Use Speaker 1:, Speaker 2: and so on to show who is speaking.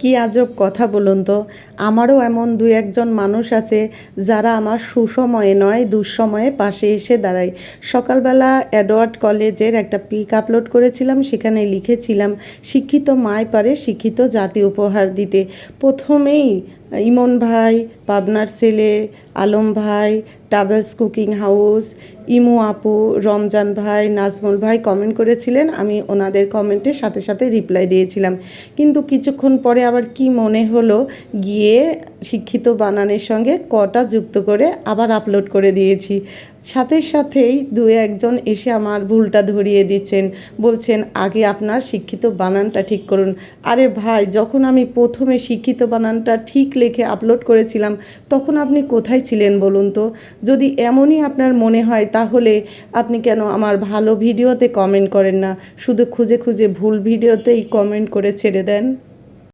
Speaker 1: কি আজব কথা বলুন তো। আমারও এমন দু একজন মানুষ আছে যারা আমার সুসময়ে নয় দুঃসময়ে পাশে এসে দাঁড়ায়। সকালবেলা অ্যাডওয়ার্ড কলেজের একটা পিক আপলোড করেছিলাম, সেখানে লিখেছিলাম শিক্ষিত মায় পারে শিক্ষিত জাতি উপহার দিতে। প্রথমেই ইমন ভাই, পাবনার ছেলে, আলম ভাই, ট্রাভেলস কুকিং হাউস, ইমু আপু, রমজান ভাই, নাজমুল ভাই কমেন্ট করেছিলেন। আমি ওনাদের কমেন্টের সাথে সাথে রিপ্লাই দিয়েছিলাম। কিন্তু কিছুক্ষণ পরে আবার কি মনে হলো, গিয়ে শিক্ষিত বানানের সঙ্গে কটা যুক্ত করে আবার আপলোড করে দিয়েছি। সাথে সাথেই দু একজন এসে আমার ভুলটা ধরিয়ে দিচ্ছেন, বলছেন আগে আপনার শিক্ষিত বানানটা ঠিক করুন। আরে ভাই, যখন আমি প্রথমে শিক্ষিত বানানটা ঠিক লিখে আপলোড করেছিলাম তখন আপনি কোথায় ছিলেন বলুন তো? যদি এমনই আপনার মনে হয় তাহলে আপনি কেন আমার ভালো ভিডিওতে কমেন্ট করেন না, শুধু খুঁজে খুঁজে ভুল ভিডিওতেই কমেন্ট করে ছেড়ে দেন?